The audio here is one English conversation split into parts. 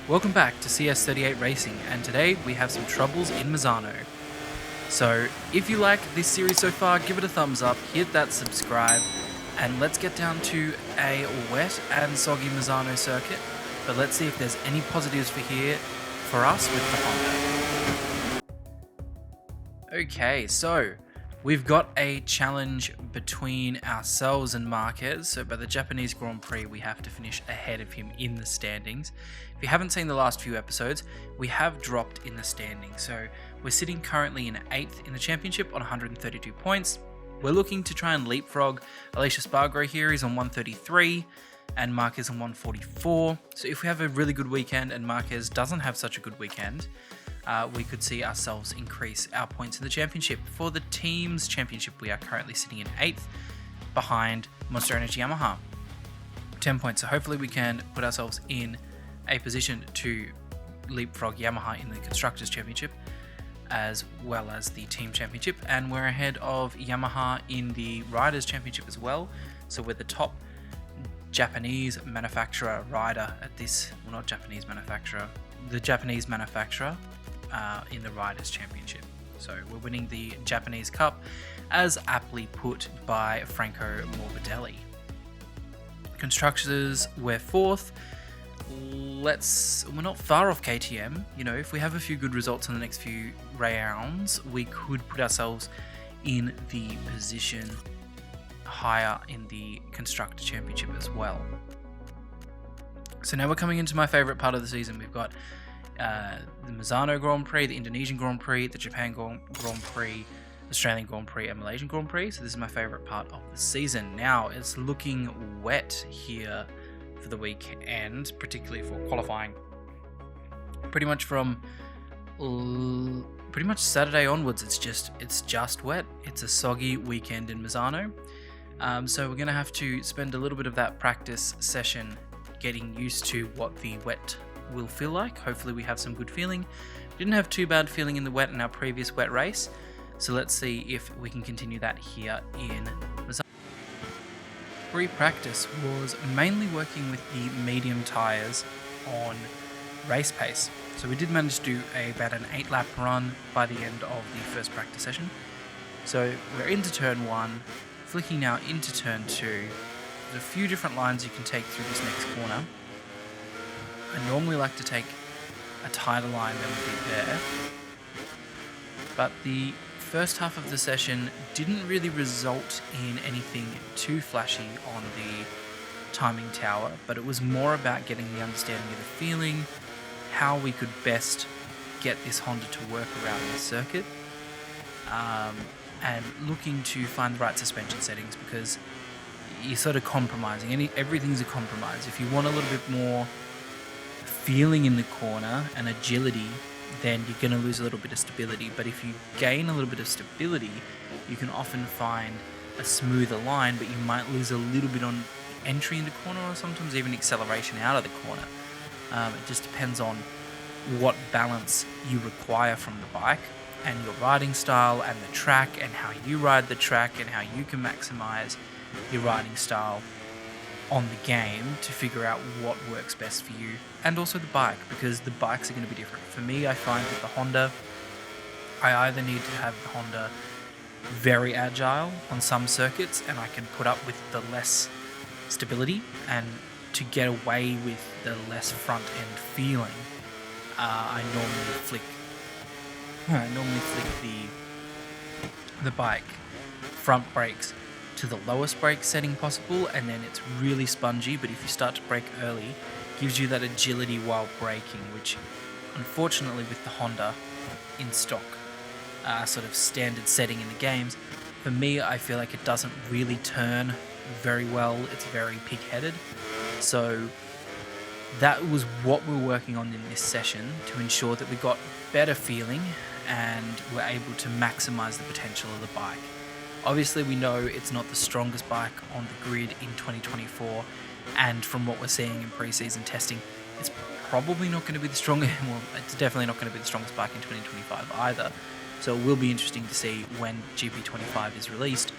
Welcome back to CS38 Racing, and today we have some troubles in Misano. So, if you like this series so far, give it a thumbs up, hit that subscribe, and let's get down to a wet and soggy Misano circuit. But let's see if there's any positives for us with the Honda. Okay, so we've got a challenge between ourselves and Marquez. So by the Japanese Grand Prix, we have to finish ahead of him in the standings. If you haven't seen the last few episodes, we have dropped in the standings. So we're sitting currently in 8th in the championship on 132 points. We're looking to try and leapfrog Alicia Spargo here. He's on 133 and Marquez on 144. So if we have a really good weekend and Marquez doesn't have such a good weekend, we could see ourselves increase our points in the championship. For the teams championship, we are currently sitting in 8th behind Monster Energy Yamaha. 10 points. So hopefully we can put ourselves in a position to leapfrog Yamaha in the Constructors Championship as well as the Team Championship. And we're ahead of Yamaha in the Riders Championship as well. So we're the top Japanese manufacturer rider at this, well, not Japanese manufacturer, the Japanese manufacturer in the Riders Championship. So we're winning the Japanese Cup, as aptly put by Franco Morbidelli. Constructors, we're 4th. We're not far off KTM. You know, if we have a few good results in the next few rounds, we could put ourselves in the position higher in the Constructor Championship as well. So now we're coming into my favorite part of the season. We've got the Misano Grand Prix, the Indonesian Grand Prix, the Japan Grand Prix, Australian Grand Prix, and Malaysian Grand Prix. So this is my favorite part of the season. Now it's looking wet here for the weekend, particularly for qualifying. Pretty much Saturday onwards, it's just wet. It's a soggy weekend in Misano. So we're going to have to spend a little bit of that practice session getting used to what the wet will feel like. Hopefully we have some good feeling. We didn't have too bad feeling in the wet in our previous wet race. So let's see if we can continue that here in Misano. Pre-practice was mainly working with the medium tyres on race pace. So we did manage to do about an 8-lap run by the end of the first practice session. So we're into turn 1, flicking now into turn 2. There's a few different lines you can take through this next corner. I normally like to take a tighter line than would be there, but the first half of the session didn't really result in anything too flashy on the timing tower, but it was more about getting the understanding of the feeling, how we could best get this Honda to work around the circuit, and looking to find the right suspension settings, because you're sort of compromising. Everything's a compromise. If you want a little bit more feeling in the corner and agility, then you're going to lose a little bit of stability. But if you gain a little bit of stability, you can often find a smoother line, but you might lose a little bit on entry in the corner, or sometimes even acceleration out of the corner. It just depends on what balance you require from the bike and your riding style and the track and how you ride the track and how you can maximize your riding style on the game to figure out what works best for you, and also the bike, because the bikes are going to be different. For me, I find with the Honda, I either need to have the Honda very agile on some circuits and I can put up with the less stability, and to get away with the less front end feeling, I normally flick the bike front brakes to the lowest brake setting possible, and then it's really spongy, but if you start to brake early, it gives you that agility while braking, which unfortunately with the Honda in stock sort of standard setting in the games, for me, I feel like it doesn't really turn very well. It's very pig-headed. So that was what we're working on in this session, to ensure that we got better feeling and we're able to maximize the potential of the bike. Obviously, we know it's not the strongest bike on the grid in 2024, and from what we're seeing in pre-season testing, it's probably not going to be the strongest, well, it's definitely not going to be the strongest bike in 2025 either. So it will be interesting to see when GP25 is released,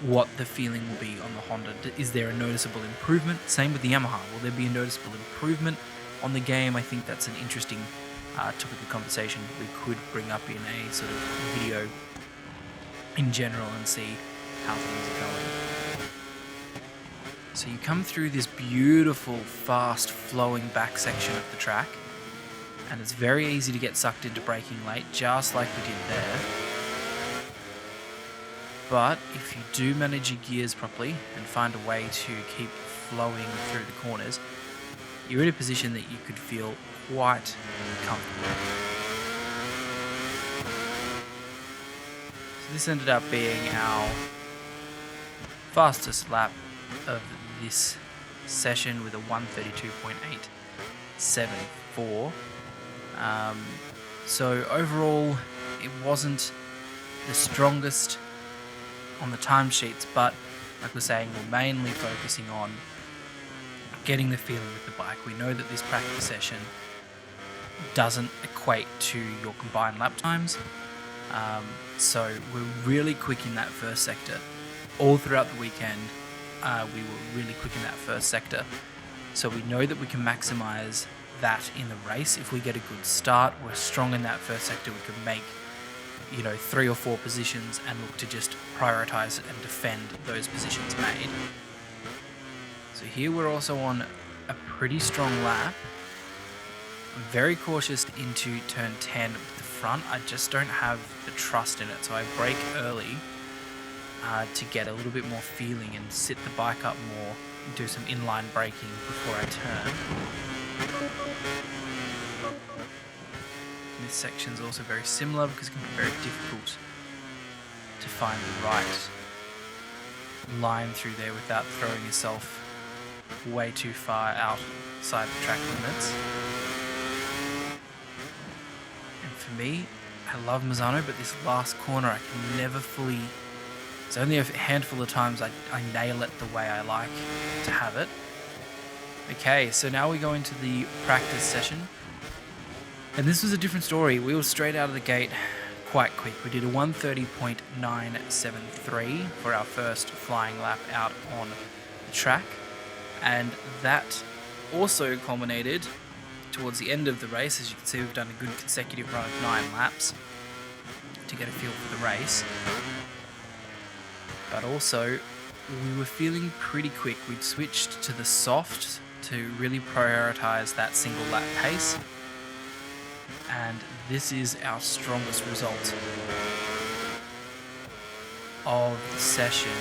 what the feeling will be on the Honda. Is there a noticeable improvement? Same with the Yamaha. Will there be a noticeable improvement on the game, I think that's an interesting topic of conversation we could bring up in a sort of video in general and see how things are going. So you come through this beautiful, fast flowing back section of the track, and it's very easy to get sucked into braking late, just like we did there. But if you do manage your gears properly and find a way to keep flowing through the corners, you're in a position that you could feel quite comfortable. So this ended up being our fastest lap of this session with a 132.874. So overall, it wasn't the strongest on the timesheets, but like we're saying, we're mainly focusing on getting the feeling with the bike. We know that this practice session doesn't equate to your combined lap times, so we're really quick in that first sector. All throughout the weekend, we were really quick in that first sector, so we know that we can maximize that in the race. If we get a good start, we're strong in that first sector, we can make 3 or 4 positions and look to just prioritize and defend those positions made. So here we're also on a pretty strong lap. I'm very cautious into turn 10 with the front. I just don't have the trust in it, so I brake early to get a little bit more feeling and sit the bike up more and do some inline braking before I turn. This section's also very similar because it can be very difficult to find the right line through there without throwing yourself way too far outside the track limits. And for me, I love Misano, but this last corner I can never fully... It's only a handful of times I nail it the way I like to have it. Okay, so now we go into the practice session. And this was a different story. We were straight out of the gate quite quick. We did a 130.973 for our first flying lap out on the track. And that also culminated towards the end of the race. As you can see, we've done a good consecutive run of 9 laps to get a feel for the race. But also, we were feeling pretty quick. We'd switched to the soft to really prioritize that single lap pace. And this is our strongest result of the session,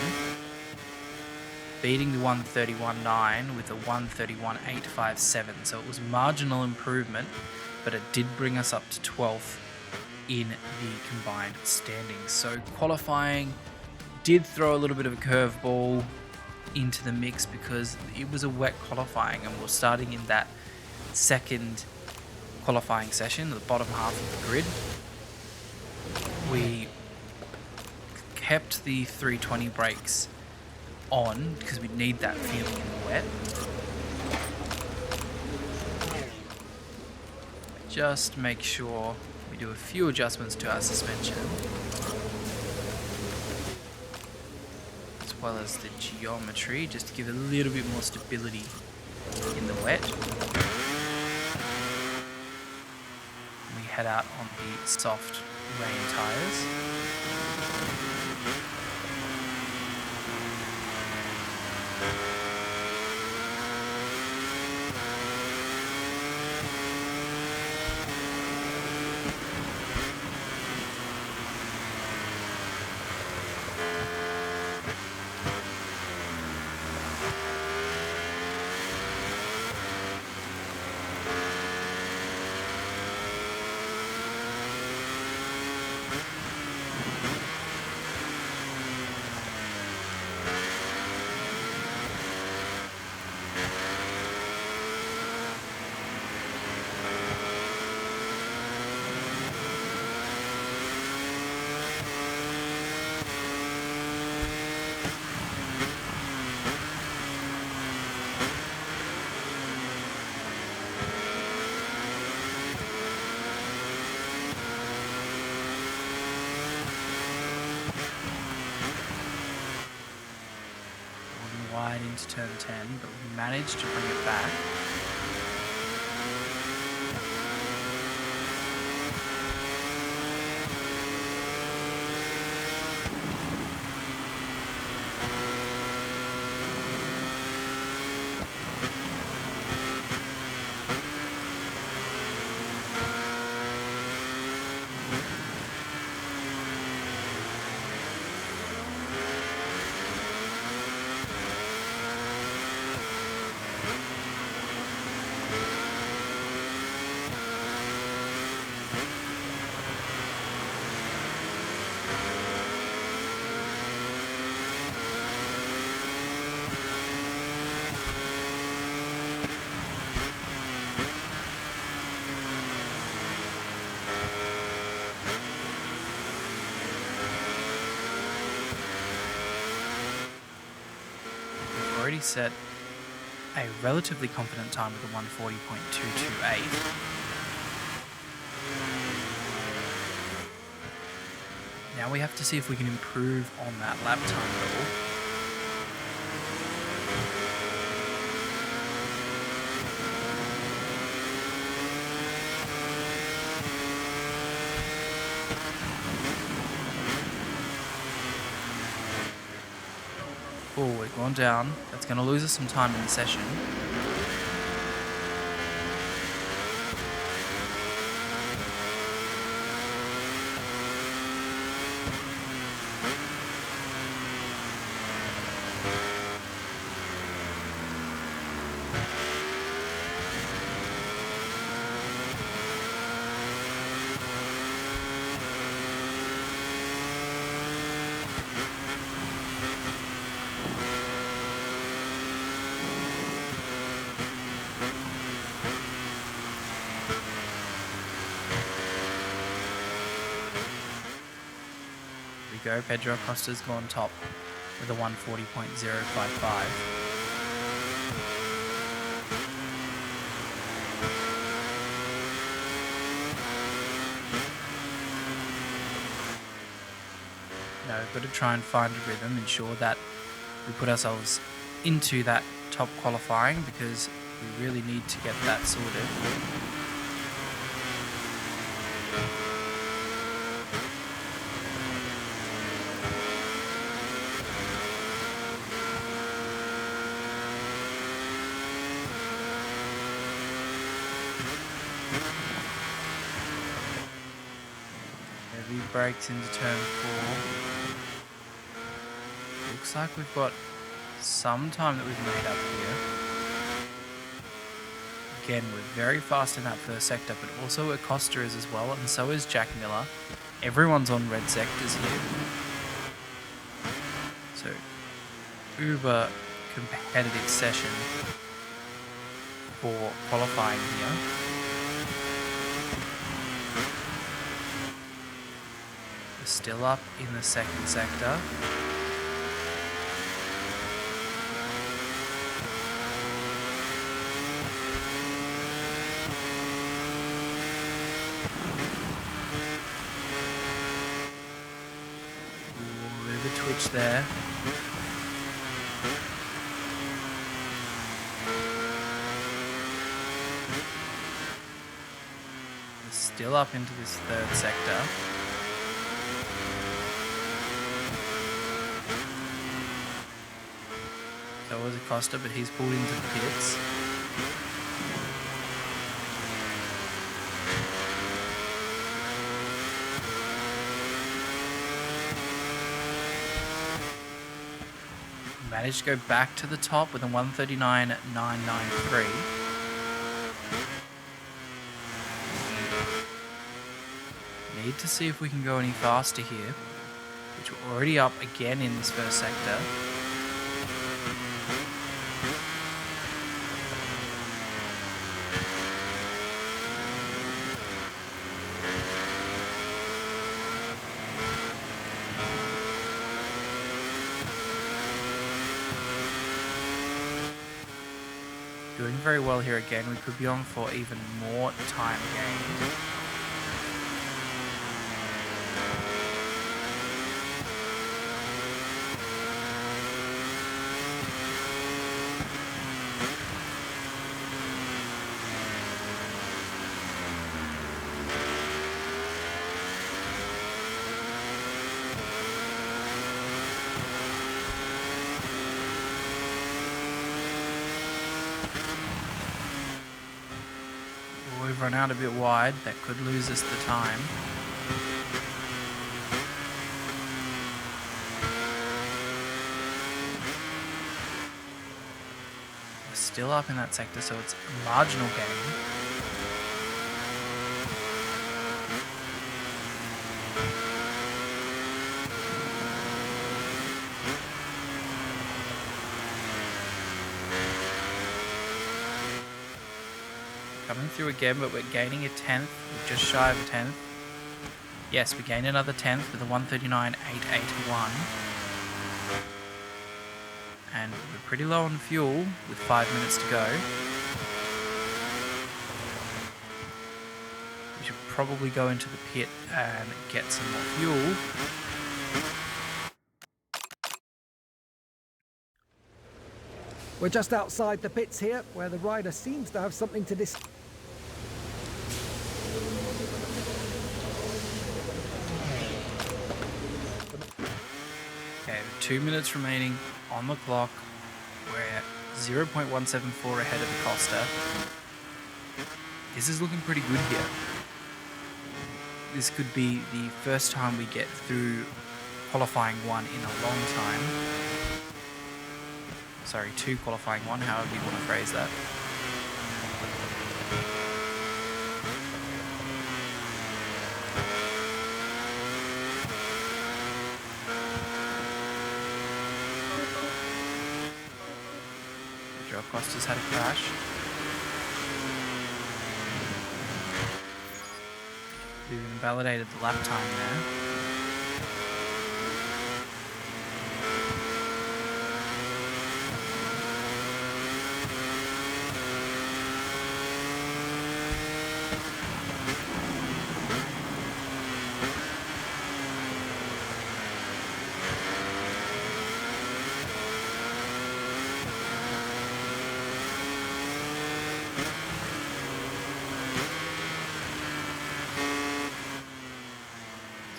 beating the 131.9 with a 131.857. So it was marginal improvement, but it did bring us up to 12th in the combined standings. So qualifying did throw a little bit of a curveball into the mix because it was a wet qualifying, and we're starting in that second qualifying session, the bottom half of the grid. We kept the 320 brakes on because we need that feeling in the wet. Just make sure we do a few adjustments to our suspension, as well as the geometry, just to give it a little bit more stability in the wet. We head out on the soft rain tyres. Wide into turn 10, but we managed to bring it back. set a relatively confident time with a 140.228. Now we have to see if we can improve on that lap time level. Oh, we've gone down. That's going to lose us some time in the session. Go. Pedro Acosta's gone top with a 140.055. Now we've got to try and find a rhythm, ensure that we put ourselves into that top qualifying, because we really need to get that sorted. Brakes into turn 4. Looks like we've got some time that we've made up here. Again, we're very fast in that first sector, but also Acosta is as well, and so is Jack Miller. Everyone's on red sectors here. So, uber competitive session for qualifying here. Still up in the second sector. Ooh, bit of a twitch there. We're still up into this third sector. So was Acosta, but he's pulled into the pits. Managed to go back to the top with a 139.993. Need to see if we can go any faster here, which we're already up again in this first sector. Doing very well here again. We could be on for even more time gain. We've run out a bit wide. That could lose us the time. We're still up in that sector, so it's a marginal gain. Coming through again, but we're gaining a 10th. We're just shy of a 10th. Yes, we gained another 10th with a 139.881. And we're pretty low on fuel with 5 minutes to go. We should probably go into the pit and get some more fuel. We're just outside the pits here, where the rider seems to have something to discuss. Okay, 2 minutes remaining on the clock. We're 0.174 ahead of Acosta. This is looking pretty good here. This could be the first time we get through qualifying one in a long time. Sorry, 2 qualifying one, however you want to phrase that. Acosta's had a crash. We've invalidated the lap time there.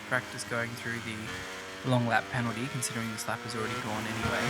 Practice going through the long lap penalty, considering this lap is already gone anyway.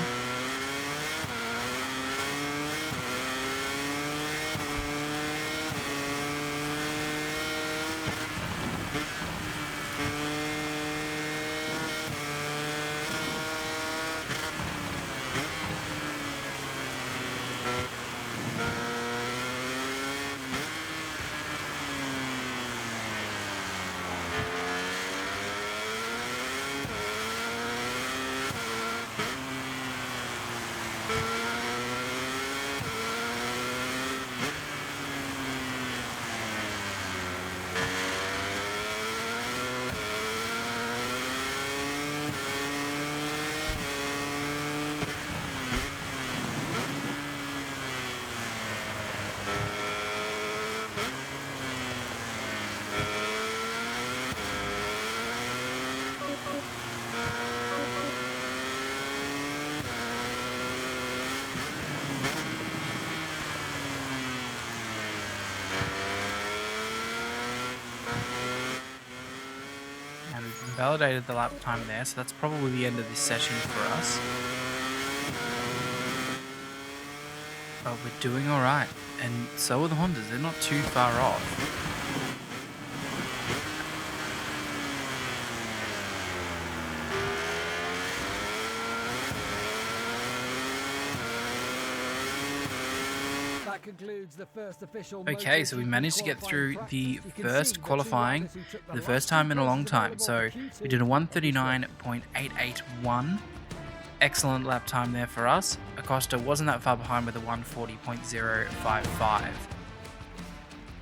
Validated the lap time there, so that's probably the end of this session for us. But we're doing alright, and so are the Hondas, they're not too far off. Concludes the first official. Okay, so we managed to get through the first qualifying for the first time in a long time. So we did a 139.881. Excellent lap time there for us. Acosta wasn't that far behind with a 140.055.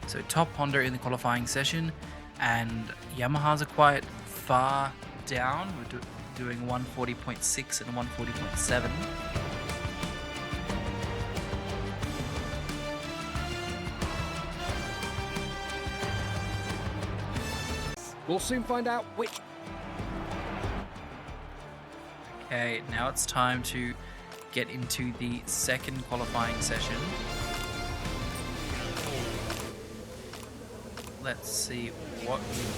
So top Honda in the qualifying session, and Yamahas are quite far down. We're doing 140.6 and 140.7. We'll soon find out which. Okay, now it's time to get into the second qualifying session. Let's see what we can do.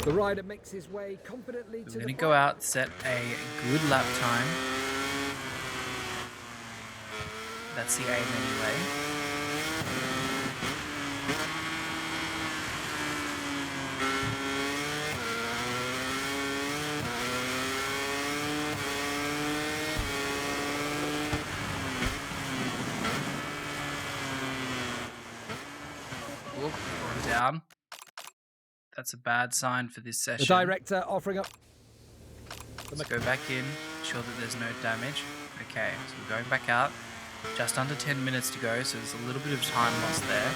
The rider makes his way confidently to the. We're going to go out, set a good lap time. That's the aim anyway. Look, going down. That's a bad sign for this session. The director offering up. Let's go back in, ensure that there's no damage. Okay, so we're going back out. Just under 10 minutes to go, so there's a little bit of time lost there.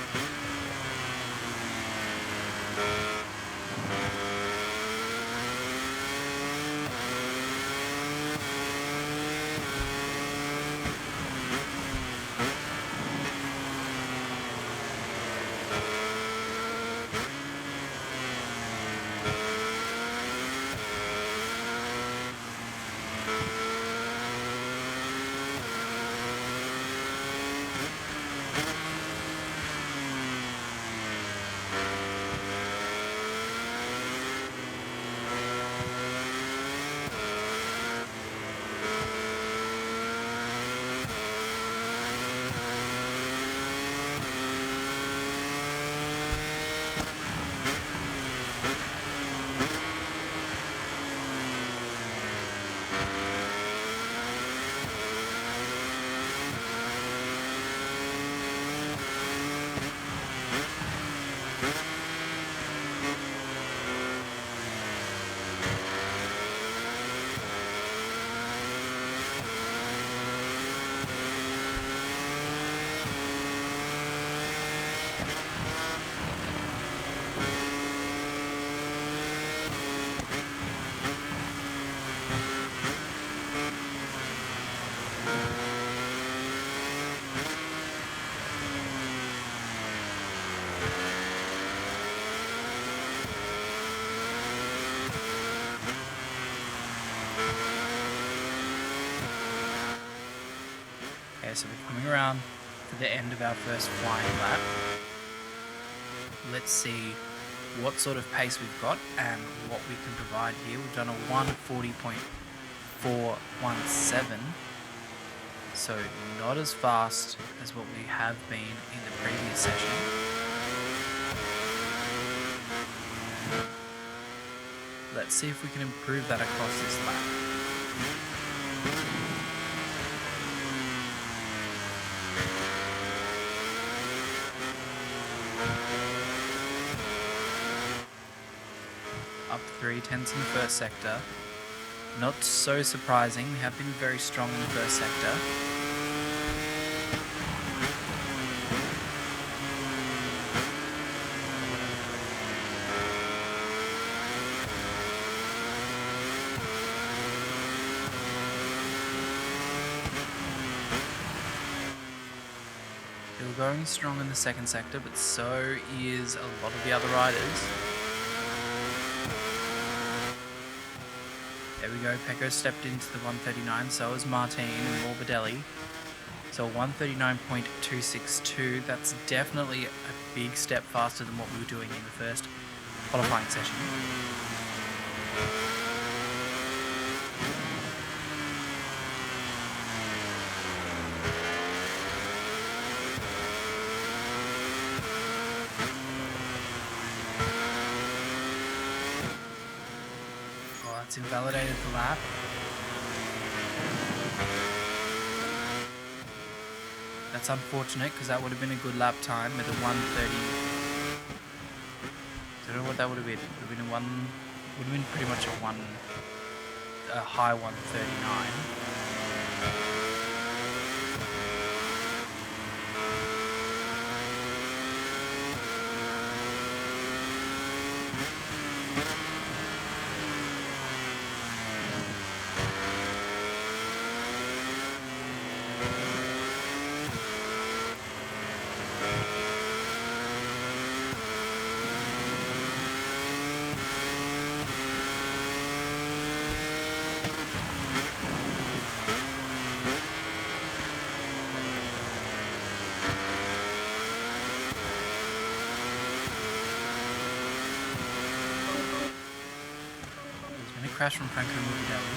Okay, so we're coming around to the end of our first flying lap. Let's see what sort of pace we've got and what we can provide here. We've done a 1:40.417, so not as fast as what we have been in the previous session. Let's see if we can improve that across this lap. Up 3/10 in the first sector. Not so surprising, we have been very strong in the first sector. Still going strong in the second sector, but so is a lot of the other riders. There we go, Pecco stepped into the 139, so has Martin and Morbidelli. So 139.262, that's definitely a big step faster than what we were doing in the first qualifying session. It's invalidated the lap. That's unfortunate because that would have been a good lap time at a 1:30. I don't know what that would have been. It would have been pretty much a high 1:39. Crash from Franco Morbidelli.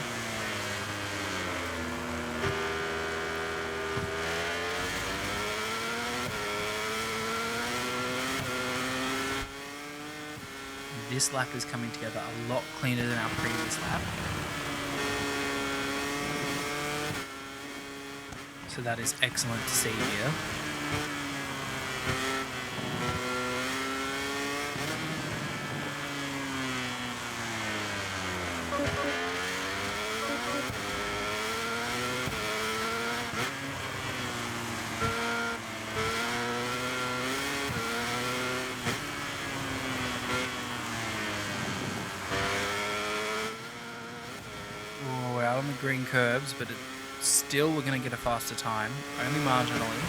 This lap is coming together a lot cleaner than our previous lap. So that is excellent to see here. green curbs, but still we're going to get a faster time, only marginally.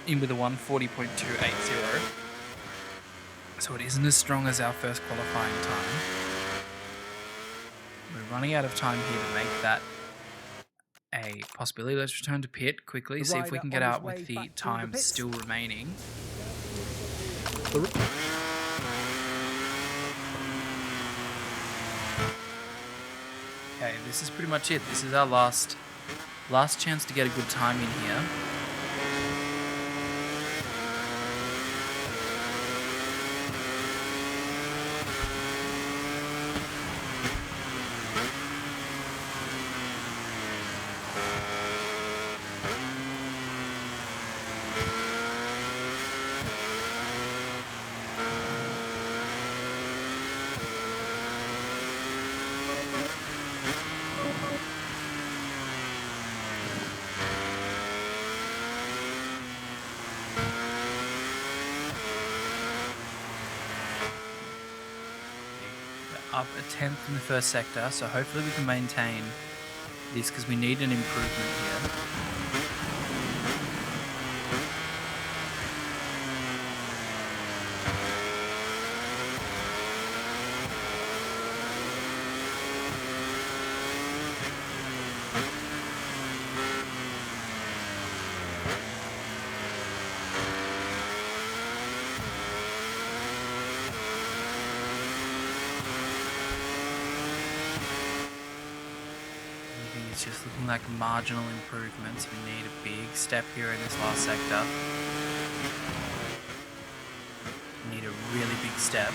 In with a 1:40.280. So it isn't as strong as our first qualifying time. We're running out of time here to make that a possibility. Let's return to pit quickly, see if we can get out with the time still remaining. Okay, this is pretty much it. This is our last chance to get a good time in here. Up a 10th in the first sector, so hopefully we can maintain this because we need an improvement here. It's just looking like marginal improvements. We need a big step here in this last sector. We need a really big step.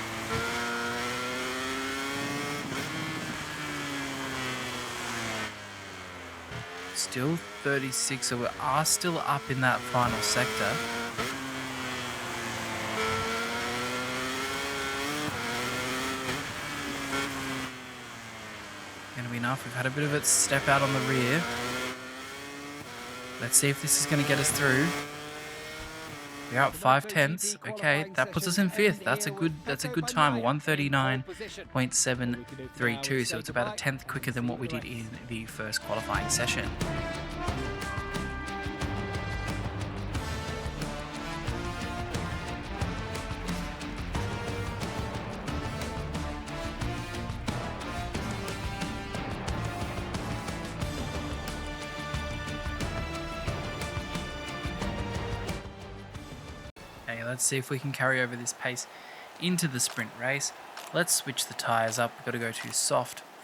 Still 36, so we are still up in that final sector. Enough. We've had a bit of a step out on the rear. Let's see if this is going to get us through. We're up 5/10. Okay, that puts us in 5th. That's a good time, 1:39.732. So it's about a 10th quicker than what we did in the first qualifying session. Let's see if we can carry over this pace into the sprint race. Let's switch the tyres up. We've got to go to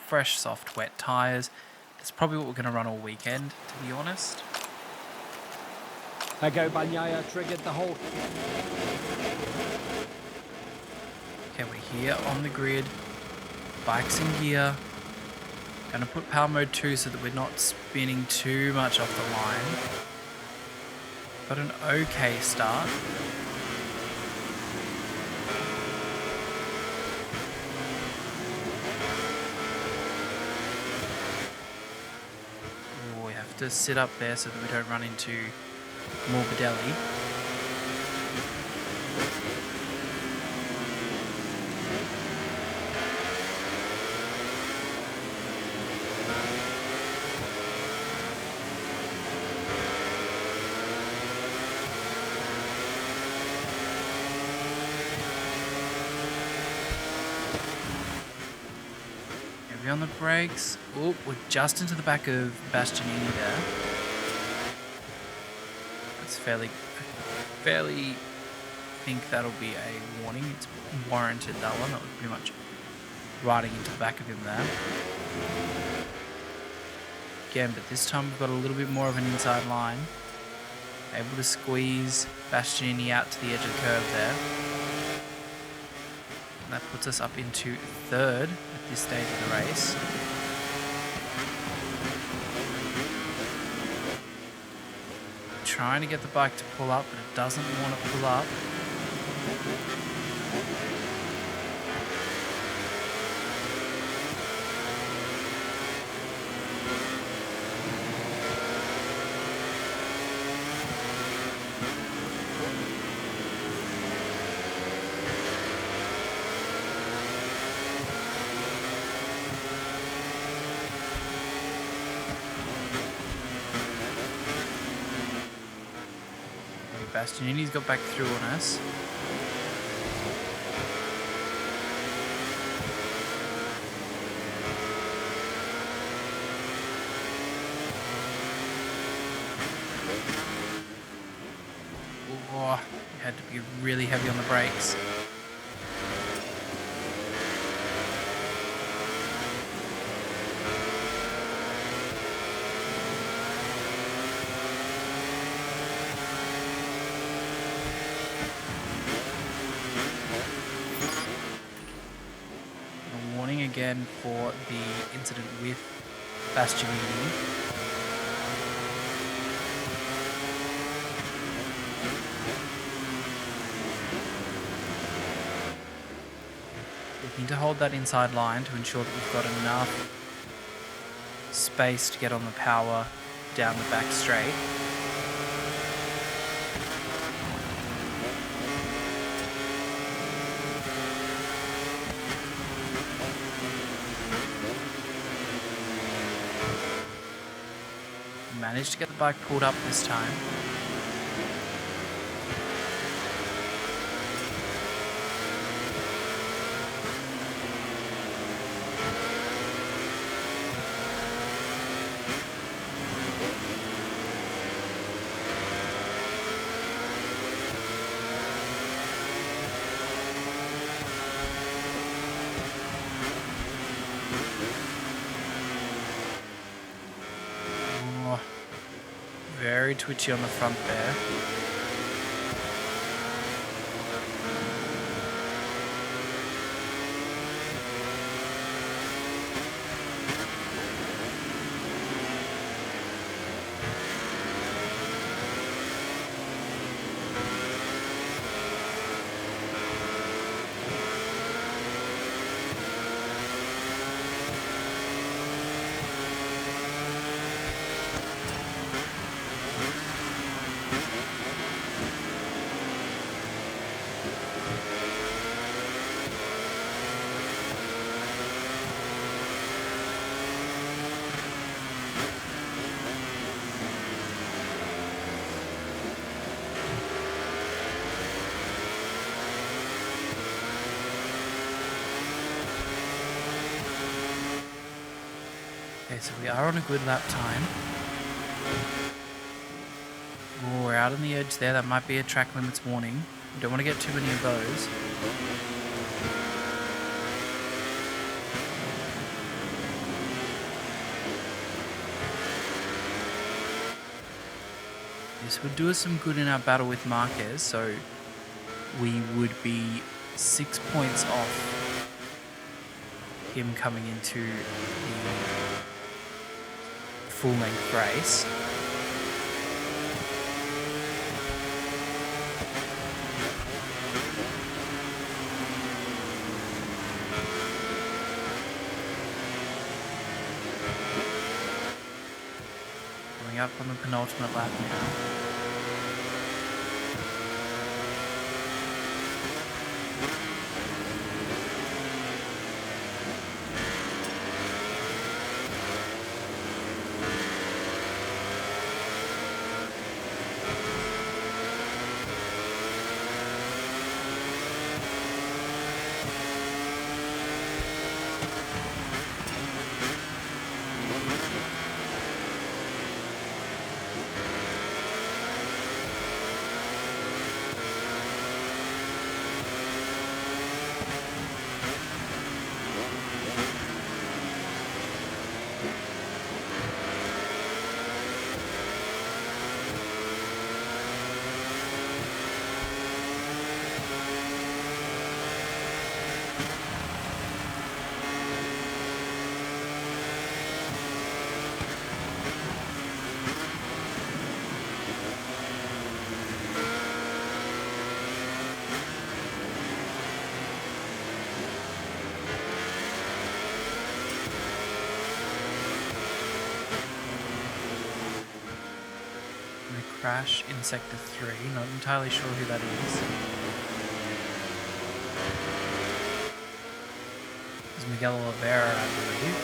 fresh, soft, wet tyres. That's probably what we're going to run all weekend, to be honest. Ego Bagnaia triggered the whole. Okay, we're here on the grid. Bikes in gear. Going to put power mode 2 so that we're not spinning too much off the line. Got an okay start. To sit up there so that we don't run into Morbidelli. On the brakes. Oh, we're just into the back of Bastianini there. That's fairly think that'll be a warning. It's warranted, that one. That was pretty much riding into the back of him there. Again, but this time we've got a little bit more of an inside line. Able to squeeze Bastianini out to the edge of the curve there. And that puts us up into 3rd at this stage of the race. Trying to get the bike to pull up, but it doesn't want to pull up. Bastianini's got back through on us. Oh, you had to be really heavy on the brakes. A warning again for the incident with Bastianini. Need to hold that inside line to ensure that we've got enough space to get on the power down the back straight. Managed to get the bike pulled up this time. Very twitchy on the front there. Okay, so we are on a good lap time. Ooh, we're out on the edge there. That might be a track limits warning. We don't want to get too many of those. This would do us some good in our battle with Marquez, so we would be 6 points off him coming into the full-length race. Going up on the penultimate lap now. Crash in Sector 3, not entirely sure who that is. It's Miguel Oliveira, I believe.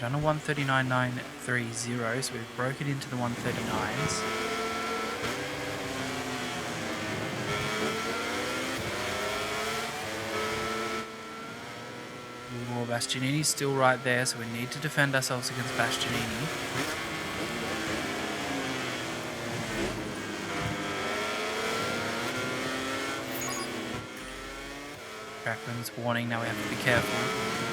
we've done a 139.930, so we've broken into the 139s. Oh, Bastianini's still right there, so we need to defend ourselves against Bastianini. Trackman's warning, now we have to be careful.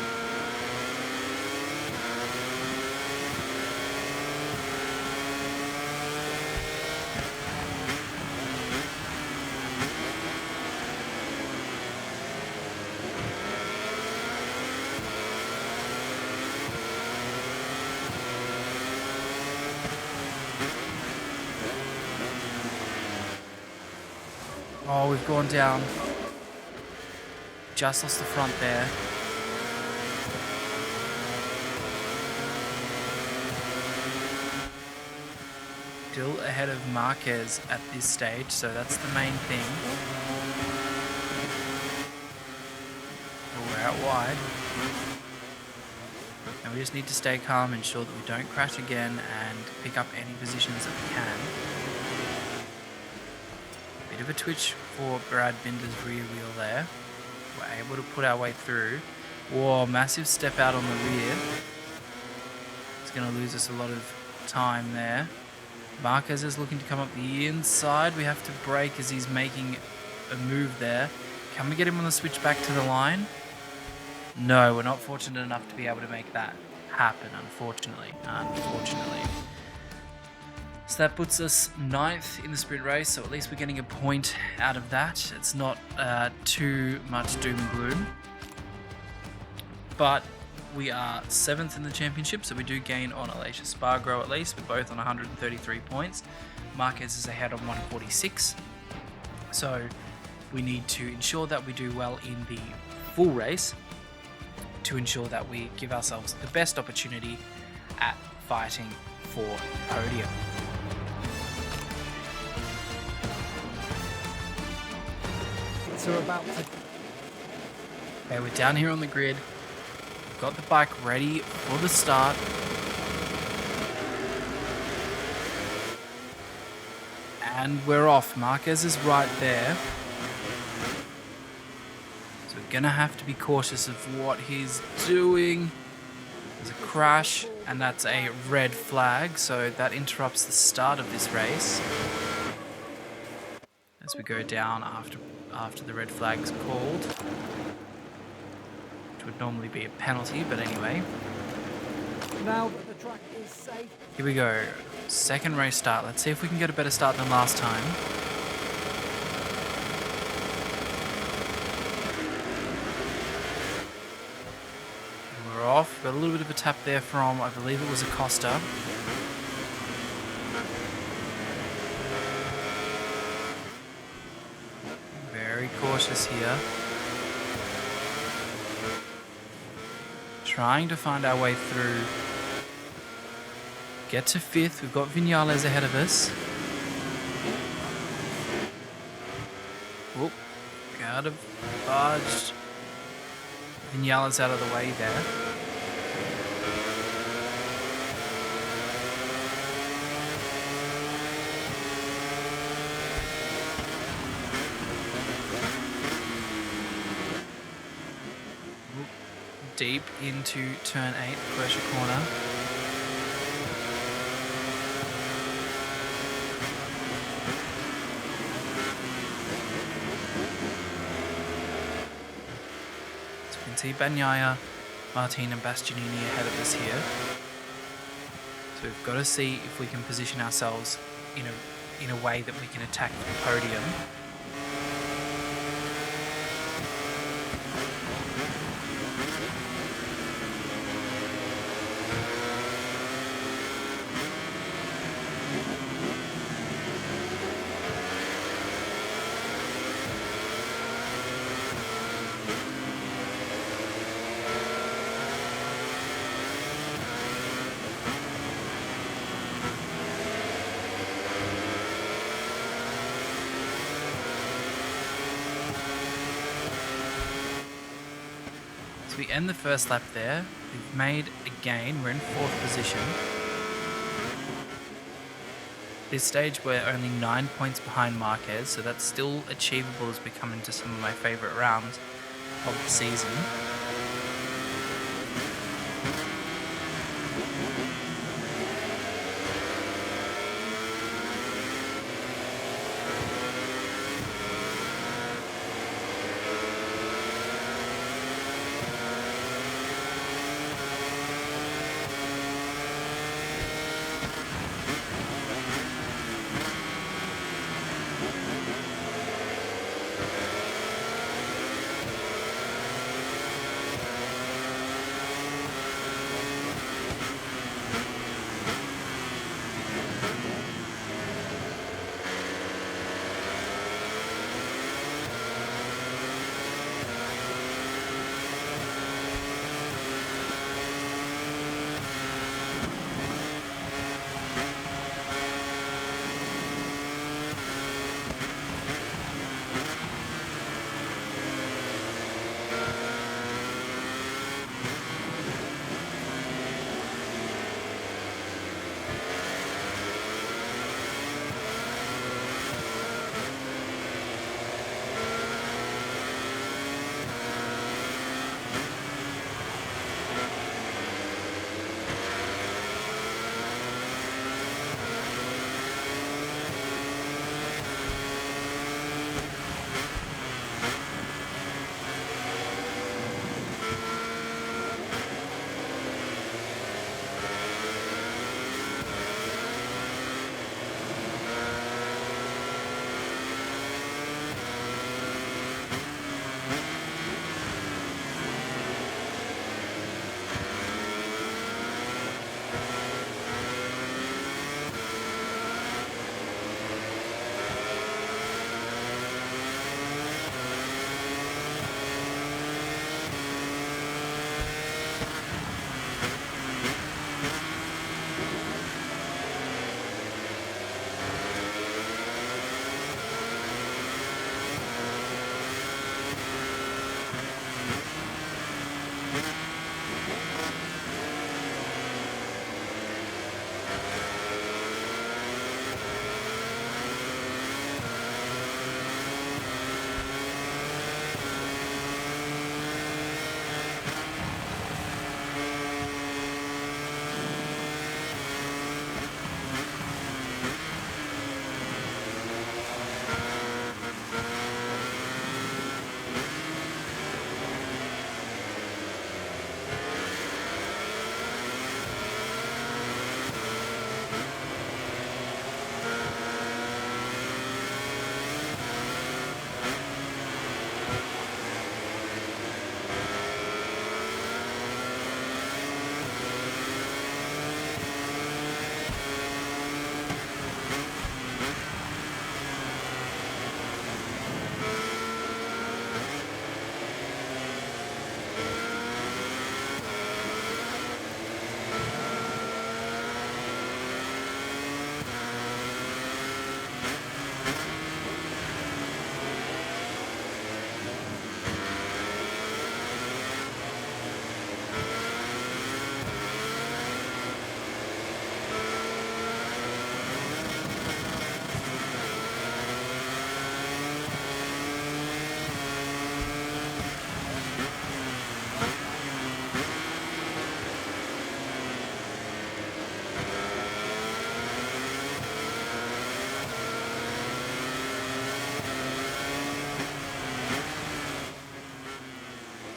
Oh, we've gone down. Just lost the front there. Still ahead of Marquez at this stage, so that's the main thing. Oh, we're out wide. And we just need to stay calm, ensure that we don't crash again, and pick up any positions that we can. Bit of a twitch for Brad Binder's rear wheel there. We're able to put our way through. Whoa, massive step out on the rear. It's going to lose us a lot of time there. Marquez is looking to come up the inside. We have to brake as he's making a move there. Can we get him on the switch back to the line? No, we're not fortunate enough to be able to make that happen, unfortunately. So that puts us 9th in the sprint race, so at least we're getting a point out of that. It's not too much doom and gloom. But we are 7th in the championship, so we do gain on Aleix Espargaro at least. We're both on 133 points. Marquez is ahead on 146. So we need to ensure that we do well in the full race to ensure that we give ourselves the best opportunity at fighting for podium. So about to... Okay, we're down here on the grid. We've got the bike ready for the start. And we're off. Marquez is right there. So we're going to have to be cautious of what he's doing. There's a crash, and that's a red flag, so that interrupts the start of this race. As we go down after the red flag's called, which would normally be a penalty, but anyway. Now that the track is safe. Here we go. Second race start. Let's see if we can get a better start than last time. We're off. Got a little bit of a tap there from, I believe it was Acosta. Very cautious here. Trying to find our way through. Get to 5th. We've got Viñales ahead of us. Whoop. Gotta budge Viñales out of the way there. Deep into turn 8, pressure corner. So we can see Bagnaia, Martin and Bastianini ahead of us here. So we've got to see if we can position ourselves in a way that we can attack the podium. So we end the first lap there. We've made a gain. We're in 4th position. This stage we're only 9 points behind Marquez, so that's still achievable as we come into some of my favourite rounds of the season.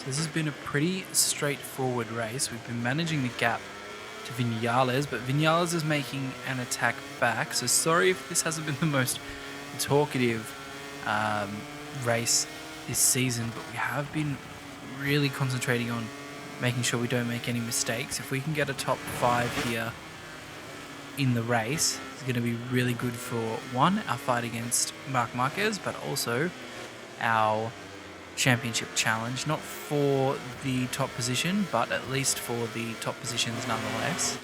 So this has been a pretty straightforward race. We've been managing the gap to Vinales, but Vinales is making an attack back. So sorry if this hasn't been the most talkative race this season, but we have been really concentrating on making sure we don't make any mistakes. If we can get a top 5 here in the race, it's going to be really good for, one, our fight against Marc Marquez, but also our championship challenge. Not for the top position, but at least for the top positions nonetheless.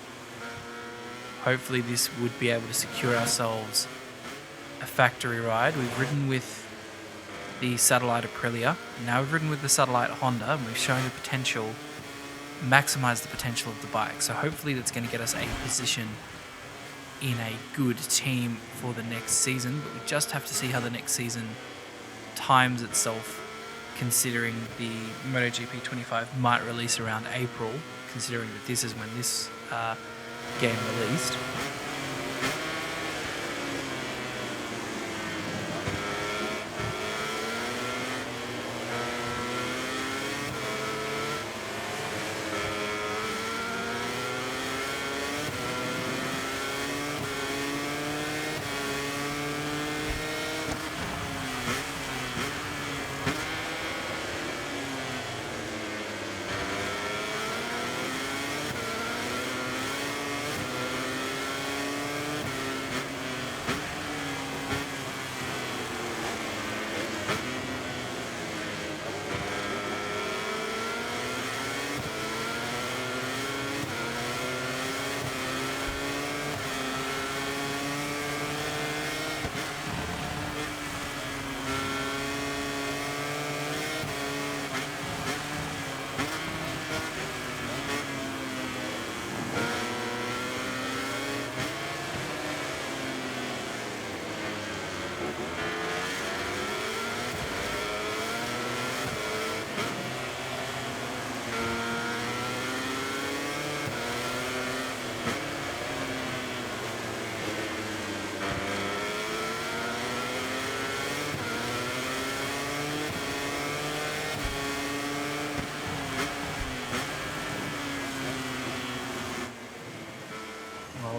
Hopefully this would be able to secure ourselves a factory ride. We've ridden with the satellite Aprilia. Now we've ridden with the satellite Honda, and we've shown the potential, maximize the potential of the bike. So hopefully that's going to get us a position in a good team for the next season, but we just have to see how the next season times itself, considering the MotoGP25 might release around April, considering that this is when this game released.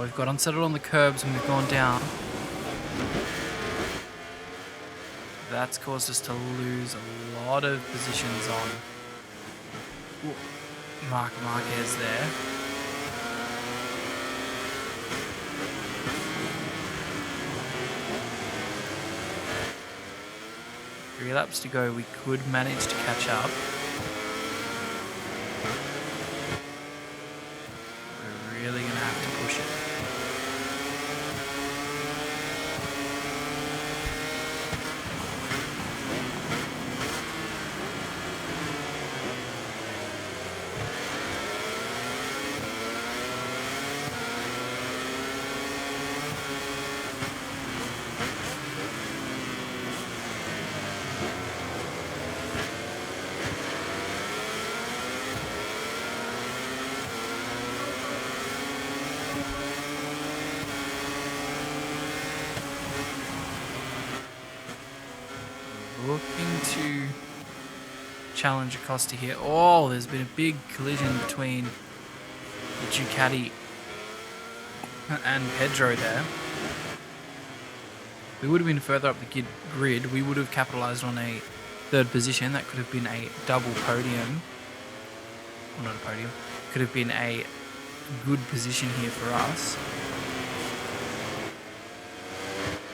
We've got unsettled on the curbs and we've gone down. That's caused us to lose a lot of positions on Marc Marquez there. 3 laps to go. We could manage to catch up. We're really going to have to push it. Looking to challenge Acosta here. Oh, there's been a big collision between the Ducati and Pedro there. We would have been further up the grid. We would have capitalized on a 3rd position. That could have been a double podium. Well, not a podium. Could have been a good position here for us.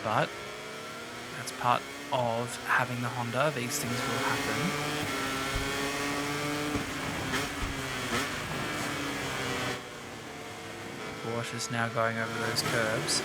But that's part of having the Honda. These things will happen. Porsche is now going over those curbs.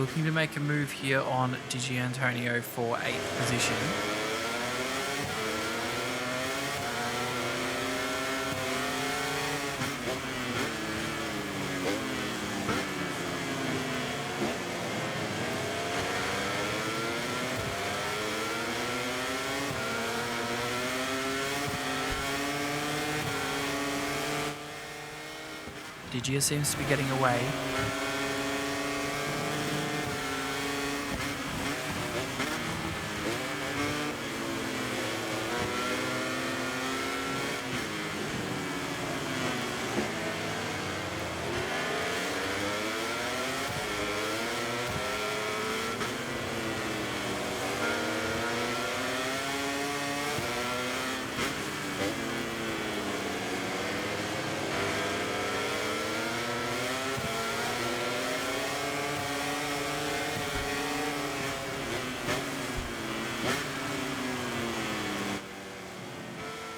looking to make a move here on Digi Antonio for 8th position. Digia seems to be getting away.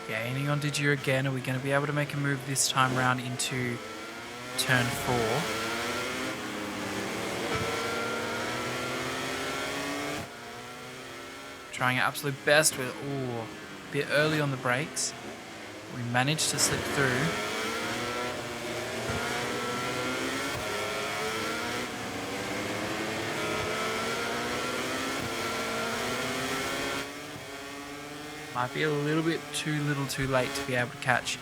Gaining on Digia again. Are we going to be able to make a move this time round into turn 4? Trying our absolute best with, a bit early on the brakes. We managed to slip through. Might be a little bit too little too late to be able to catch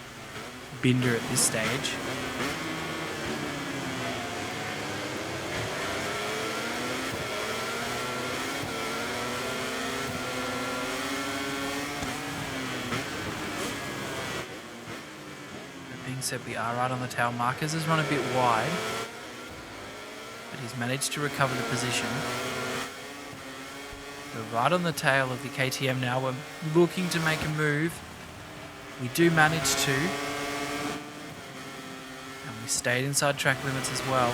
Binder at this stage. That being said, we are right on the tail. Marquez has run a bit wide, but he's managed to recover the position. We're right on the tail of the KTM now. We're looking to make a move. We do manage to. And we stayed inside track limits as well.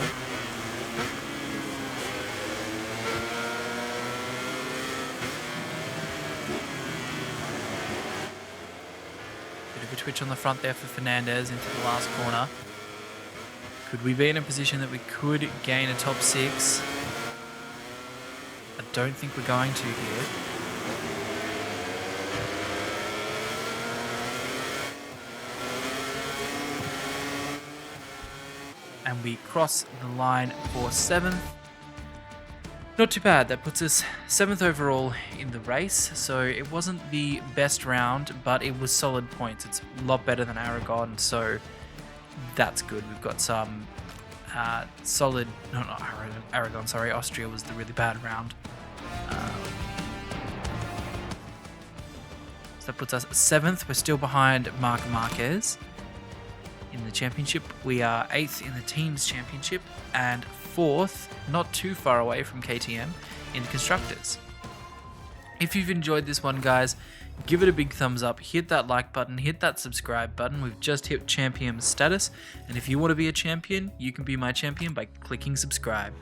Bit of a twitch on the front there for Fernandez into the last corner. Could we be in a position that we could gain a top 6? I don't think we're going to here. And we cross the line for 7th. Not too bad. That puts us 7th overall in the race. So it wasn't the best round, but it was solid points. It's a lot better than Aragon, so that's good. We've got some solid... No, not Aragon, sorry. Austria was the really bad round. So that puts us 7th. We're still behind Marc Marquez in the championship. We are 8th in the teams championship and 4th, not too far away from KTM, in the constructors. If you've enjoyed this one, guys, give it a big thumbs up, hit that like button, hit that subscribe button. We've just hit champion status, and if you want to be a champion, you can be my champion by clicking subscribe.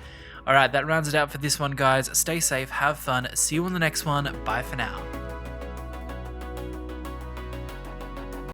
Alright, that rounds it out for this one, guys. Stay safe, have fun, see you on the next one. Bye for now.